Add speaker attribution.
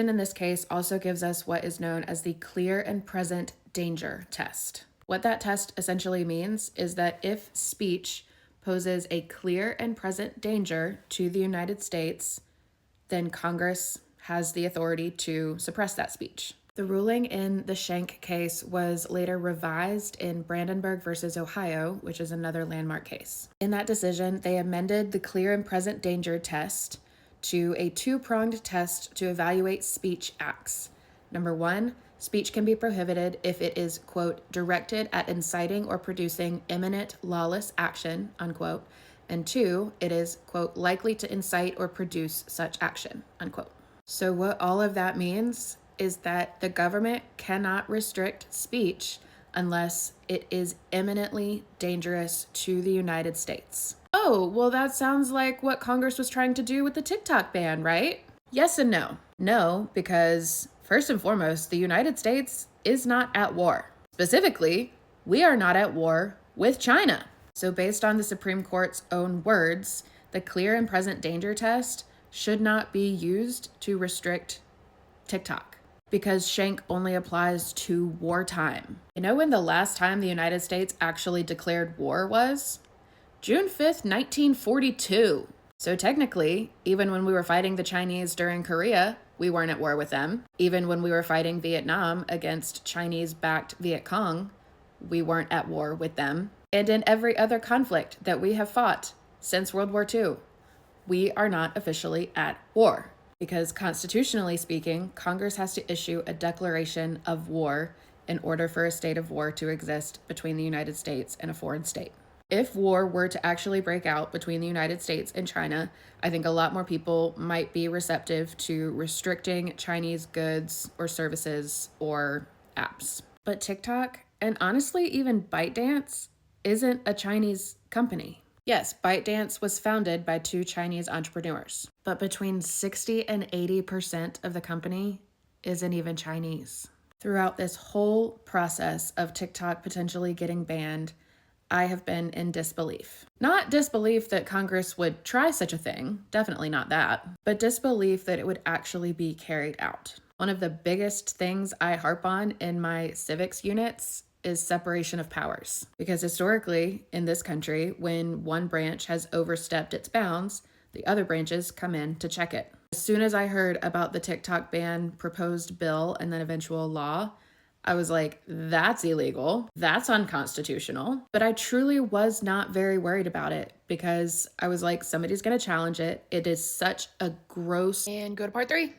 Speaker 1: In this case also gives us what is known as the clear and present danger test. What that test essentially means is that if speech poses a clear and present danger to the United States, then Congress has the authority to suppress that speech. The ruling in the Schenck case was later revised in Brandenburg versus Ohio, which is another landmark case. In that decision, they amended the clear and present danger test to a two-pronged test to evaluate speech acts. Number one, speech can be prohibited if it is, quote, directed at inciting or producing imminent lawless action, unquote, and two, it is, quote, likely to incite or produce such action, unquote. So what all of that means is that the government cannot restrict speech unless it is imminently dangerous to the United States. Oh, well, that sounds like what Congress was trying to do with the TikTok ban, right? Yes and no. No, because first and foremost, the United States is not at war. Specifically, we are not at war with China. So based on the Supreme Court's own words, the clear and present danger test should not be used to restrict TikTok because Schenck only applies to wartime. You know when the last time the United States actually declared war was? June 5th, 1942. So technically, even when we were fighting the Chinese during Korea, we weren't at war with them. Even when we were fighting Vietnam against Chinese-backed Viet Cong, we weren't at war with them. And in every other conflict that we have fought since World War II, we are not officially at war. Because constitutionally speaking, Congress has to issue a declaration of war in order for a state of war to exist between the United States and a foreign state. If war were to actually break out between the United States and China, I think a lot more people might be receptive to restricting Chinese goods or services or apps. But TikTok, and honestly even ByteDance, isn't a Chinese company. Yes, ByteDance was founded by two Chinese entrepreneurs, but between 60 and 80% of the company isn't even Chinese. Throughout this whole process of TikTok potentially getting banned, I have been in disbelief. Not disbelief that Congress would try such a thing, definitely not that, but disbelief that it would actually be carried out. One of the biggest things I harp on in my civics units is separation of powers. Because historically, in this country, when one branch has overstepped its bounds, the other branches come in to check it. As soon as I heard about the TikTok ban proposed bill and then eventual law, I was like, that's illegal. That's unconstitutional. But I truly was not very worried about it because I was like, somebody's going to challenge it. It is such a gross... And go to part 3.